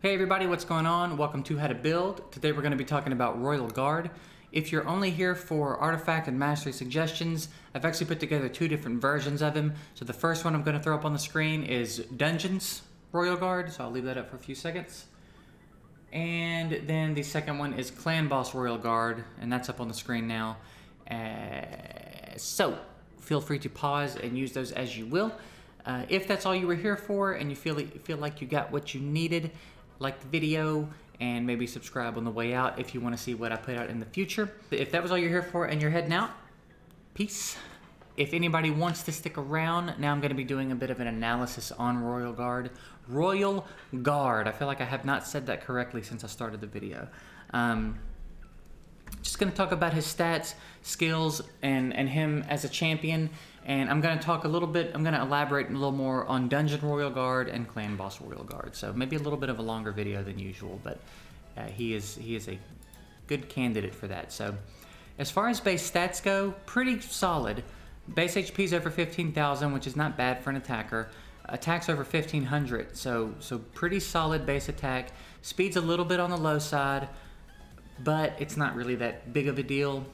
Hey everybody, what's going on? Welcome to How to Build. Today we're going to be talking about Royal Guard. If you're only here for artifact and mastery suggestions, I've actually put together two different versions of him. So the first one I'm going to throw up on the screen is Dungeons Royal Guard, so I'll leave that up for a few seconds. And then the second one is Clan Boss Royal Guard, and that's up on the screen now. So feel free to pause and use those as you will. If that's all you were here for and you feel like you got what you needed, like the video and maybe subscribe on the way out if you want to see what I put out in the future. If that was all you're here for and you're heading out, peace. If anybody wants to stick around, now I'm going to be doing a bit of an analysis on Royal Guard. Royal Guard. I feel like I have not said that correctly since I started the video. Just going to talk about his stats, skills, and him as a champion. And I'm going to talk a little bit, I'm going to elaborate a little more on Dungeon Royal Guard and Clan Boss Royal Guard. So maybe a little bit of a longer video than usual, but he is a good candidate for that. So as far as base stats go, pretty solid. Base HP is over 15,000, which is not bad for an attacker. Attacks over 1,500, so pretty solid base attack. Speed's a little bit on the low side, but it's not really that big of a deal.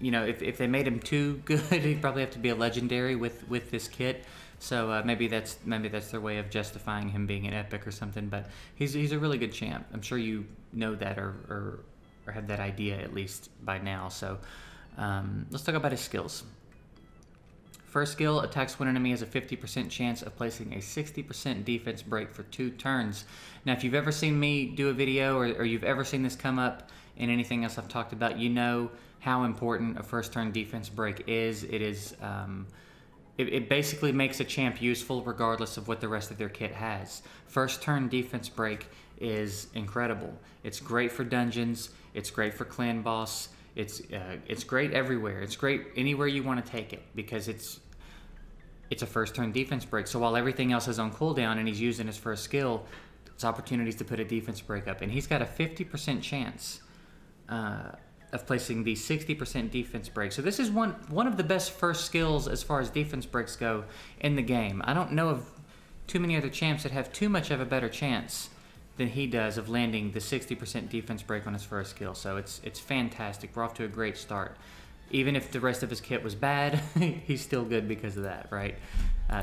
You know, if they made him too good, he'd probably have to be a legendary with this kit. So maybe that's their way of justifying him being an epic or something. But he's a really good champ. I'm sure you know that or have that idea at least by now. So let's talk about his skills. First skill, attacks one enemy has a 50% chance of placing a 60% defense break for 2 turns. Now, if you've ever seen me do a video or you've ever seen this come up in anything else I've talked about, you know how important a first turn defense break is. It basically makes a champ useful regardless of what the rest of their kit has. First turn defense break is incredible. It's great for dungeons. It's great for clan boss. It's great everywhere. It's great anywhere you want to take it because it's a first turn defense break. So while everything else is on cooldown and he's using his first skill, it's opportunities to put a defense break up. And he's got a 50% chance of placing the 60% defense break. So this is one of the best first skills as far as defense breaks go in the game. I don't know of too many other champs that have too much of a better chance than he does of landing the 60% defense break on his first skill. So it's fantastic. We're off to a great start. Even if the rest of his kit was bad, he's still good because of that, right?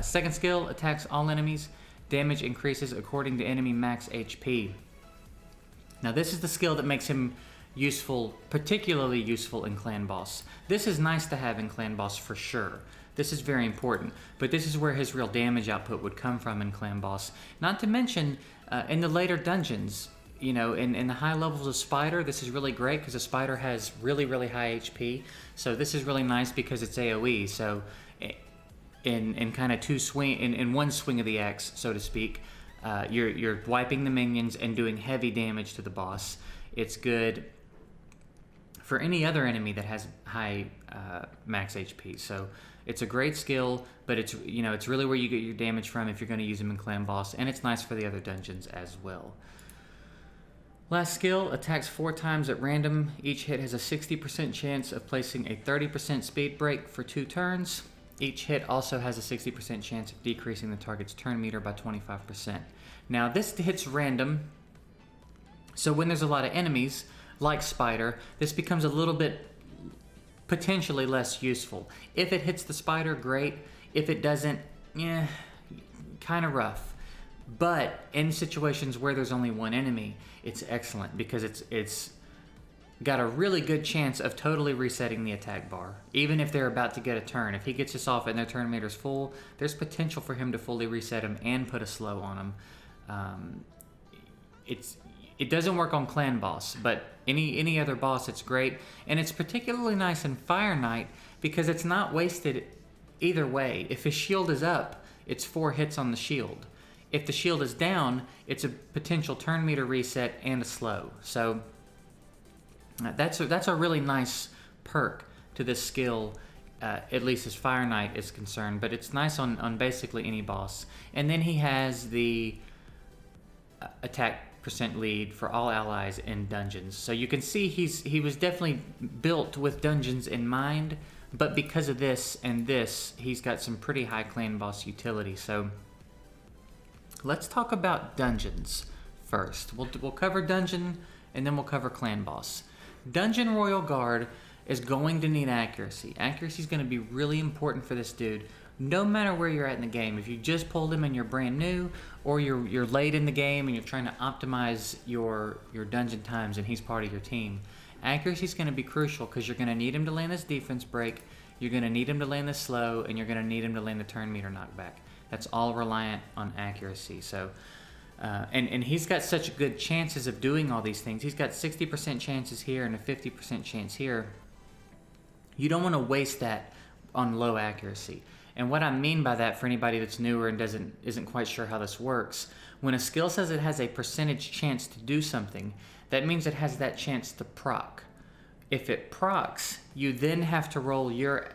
Second skill, attacks all enemies. Damage increases according to enemy max HP. Now this is the skill that makes him useful, particularly useful in Clan Boss. This is nice to have in Clan Boss for sure. This is very important, but this is where his real damage output would come from in Clan Boss. Not to mention, in the later dungeons, you know, in the high levels of Spider, this is really great because the Spider has really, really high HP. So this is really nice because it's AoE. So in kind of in one swing of the axe, so to speak, you're wiping the minions and doing heavy damage to the boss. It's good for any other enemy that has high max HP. So it's a great skill, but it's really where you get your damage from if you're going to use him in Clan Boss, and it's nice for the other dungeons as well. Last skill, attacks 4 times at random. Each hit has a 60% chance of placing a 30% speed break for 2 turns. Each hit also has a 60% chance of decreasing the target's turn meter by 25%. Now this hits random, so when there's a lot of enemies, like Spider, this becomes a little bit potentially less useful. If it hits the Spider, great. If it doesn't, kind of rough. But in situations where there's only one enemy, it's excellent because it's got a really good chance of totally resetting the attack bar. Even if they're about to get a turn, if he gets us off and their turn meter's full, there's potential for him to fully reset him and put a slow on him. It doesn't work on Clan Boss, but any other boss, it's great. And it's particularly nice in Fire Knight because it's not wasted either way. If his shield is up, it's 4 hits on the shield. If the shield is down, it's a potential turn meter reset and a slow. So that's a really nice perk to this skill, at least as Fire Knight is concerned. But it's nice on basically any boss. And then he has the attack percent lead for all allies in dungeons. So you can see he was definitely built with dungeons in mind, but because of this and this, he's got some pretty high Clan Boss utility. So Let's talk about dungeons first. We'll cover dungeon and then we'll cover clan boss. Dungeon Royal Guard is going to need accuracy. Accuracy is going to be really important for this dude, no matter where you're at in the game. If you just pulled him and you're brand new, or you're late in the game and you're trying to optimize your dungeon times and he's part of your team, accuracy is going to be crucial because you're going to need him to land this defense break, you're going to need him to land this slow, and you're going to need him to land the turn meter knockback. That's all reliant on accuracy. So, and he's got such good chances of doing all these things. He's got 60% chances here and a 50% chance here. You don't want to waste that on low accuracy. And what I mean by that, for anybody that's newer and isn't quite sure how this works, when a skill says it has a percentage chance to do something, that means it has that chance to proc. If it procs, you then have to roll your...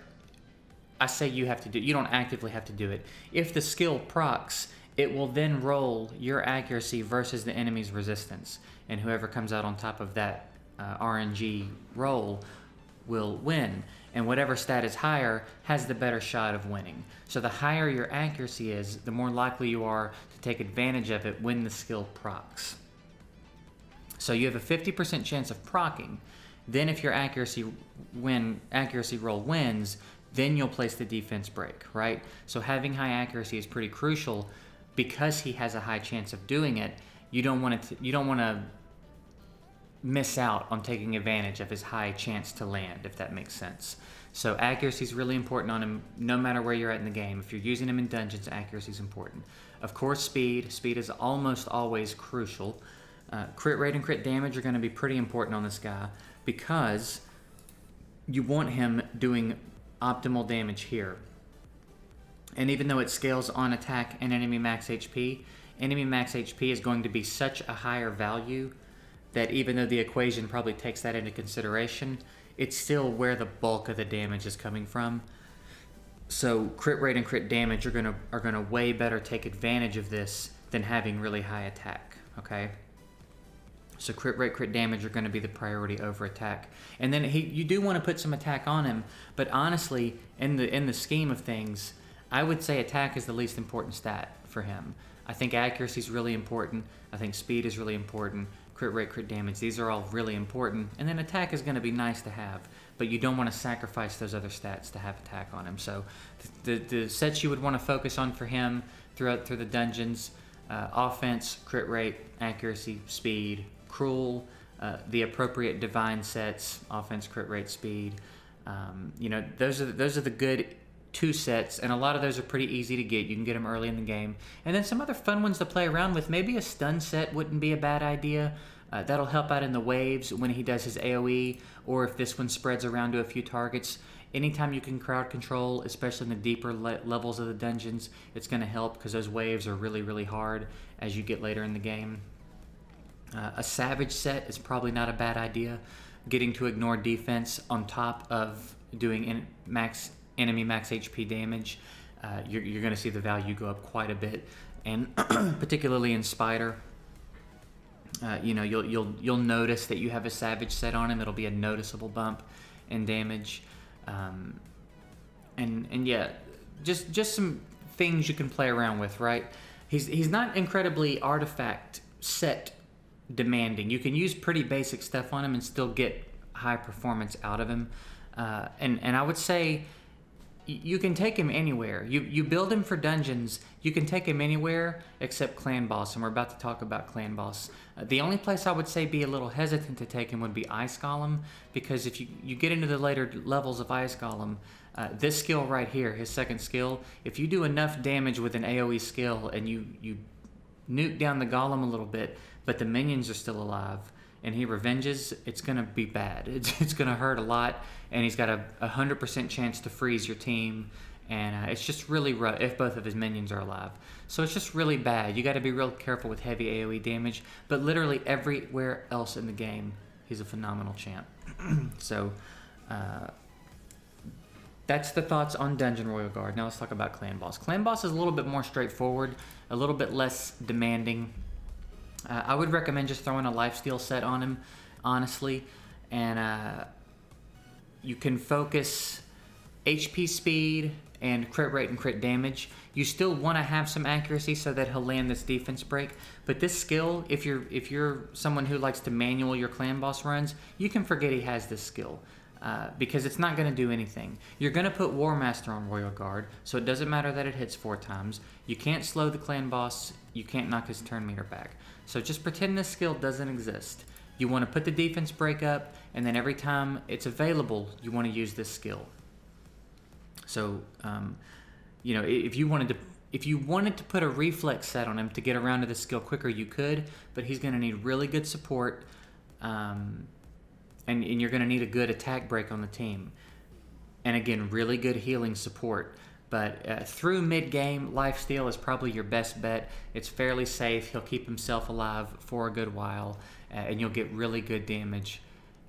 I say you have to do... You don't actively have to do it. If the skill procs, it will then roll your accuracy versus the enemy's resistance. And whoever comes out on top of that RNG roll will win. And whatever stat is higher has the better shot of winning. So the higher your accuracy is, the more likely you are to take advantage of it when the skill procs. So you have a 50% chance of proccing. Then if your accuracy roll wins, then you'll place the defense break, right? So having high accuracy is pretty crucial because he has a high chance of doing it. You don't want to miss out on taking advantage of his high chance to land, if that makes sense. So accuracy is really important on him no matter where you're at in the game. If you're using him in dungeons, accuracy is important. Of course, speed is almost always crucial. Crit rate and crit damage are going to be pretty important on this guy because you want him doing optimal damage here. And even though it scales on attack and enemy max HP is going to be such a higher value that even though the equation probably takes that into consideration, it's still where the bulk of the damage is coming from. So crit rate and crit damage are gonna way better take advantage of this than having really high attack. Okay. So crit rate, crit damage are going to be the priority over attack. And then you do want to put some attack on him, but honestly, in the scheme of things, I would say attack is the least important stat for him. I think accuracy is really important. I think speed is really important. Crit rate, crit damage, these are all really important. And then attack is going to be nice to have, but you don't want to sacrifice those other stats to have attack on him. So the sets you would want to focus on for him through the dungeons, offense, crit rate, accuracy, speed, cruel, the appropriate divine sets, offense, crit rate, speed. Those are the good 2 sets, and a lot of those are pretty easy to get. You can get them early in the game. And then some other fun ones to play around with. Maybe a stun set wouldn't be a bad idea. That'll help out in the waves when he does his AoE, or if this one spreads around to a few targets. Anytime you can crowd control, especially in the deeper levels of the dungeons, it's going to help because those waves are really, really hard as you get later in the game. A savage set is probably not a bad idea. Getting to ignore defense on top of doing enemy max HP damage, you're going to see the value go up quite a bit, and particularly in Spider, you'll notice that you have a savage set on him. It'll be a noticeable bump in damage, and yeah, just some things you can play around with, right? He's not incredibly artifact set demanding. You can use pretty basic stuff on him and still get high performance out of him, and I would say you can take him anywhere. You build him for dungeons, you can take him anywhere except clan boss, and we're about to talk about clan boss. The only place I would say be a little hesitant to take him would be Ice Golem, because if you get into the later levels of Ice Golem, this skill right here, his second skill, if you do enough damage with an AoE skill and you nuke down the golem a little bit, but the minions are still alive, and he revenges, it's going to be bad. It's going to hurt a lot, and he's got a 100% chance to freeze your team, and it's just really rough if both of his minions are alive. So it's just really bad. You got to be real careful with heavy AoE damage, but literally everywhere else in the game, he's a phenomenal champ. So that's the thoughts on Dungeon Royal Guard. Now let's talk about Clan Boss. Clan Boss is a little bit more straightforward, a little bit less demanding. I would recommend just throwing a lifesteal set on him, honestly, and you can focus HP speed and crit rate and crit damage. You still want to have some accuracy so that he'll land this defense break. But this skill, if you're someone who likes to manual your clan boss runs, you can forget he has this skill. Because it's not going to do anything. You're going to put War Master on Royal Guard, so it doesn't matter that it hits 4 times. You can't slow the clan boss. You can't knock his turn meter back. So just pretend this skill doesn't exist. You want to put the defense break up, and then every time it's available, you want to use this skill. So, if you wanted to put a reflex set on him to get around to the skill quicker, you could, but he's going to need really good support. And you're going to need a good attack break on the team. And again, really good healing support. But through mid-game, lifesteal is probably your best bet. It's fairly safe. He'll keep himself alive for a good while. And you'll get really good damage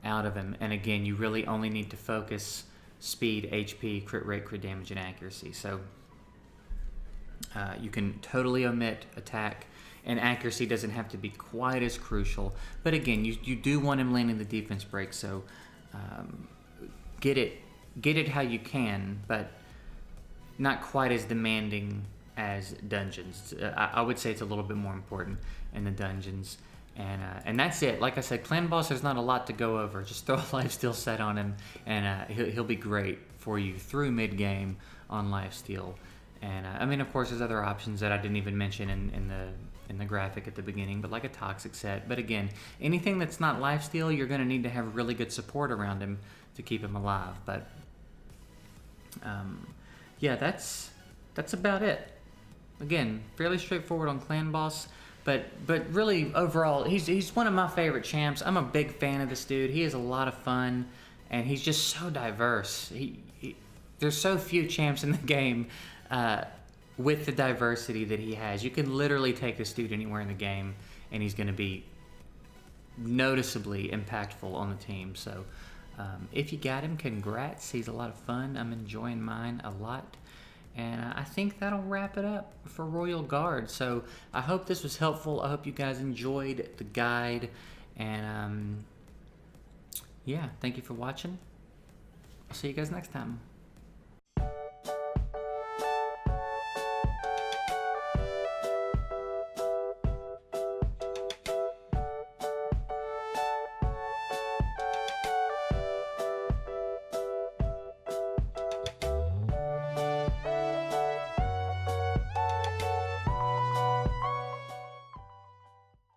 out of him. And again, you really only need to focus speed, HP, crit rate, crit damage, and accuracy. So you can totally omit attack. And accuracy doesn't have to be quite as crucial. But again, you do want him landing the defense break, so get it how you can, but not quite as demanding as dungeons. I would say it's a little bit more important in the dungeons. And that's it. Like I said, clan boss, there's not a lot to go over. Just throw a lifesteal set on him, and he'll be great for you through mid-game on lifesteal. And of course, there's other options that I didn't even mention in the graphic at the beginning, but like a toxic set. But again, anything that's not lifesteal, you're going to need to have really good support around him to keep him alive. But that's about it. Again, fairly straightforward on clan boss, but really overall, he's one of my favorite champs. I'm a big fan of this dude. He is a lot of fun, and he's just so diverse. There's so few champs in the game with the diversity that he has. You can literally take this dude anywhere in the game, and he's going to be noticeably impactful on the team. So if you got him, congrats. He's a lot of fun. I'm enjoying mine a lot. And I think that'll wrap it up for Royal Guard. So I hope this was helpful. I hope you guys enjoyed the guide. And thank you for watching. I'll see you guys next time.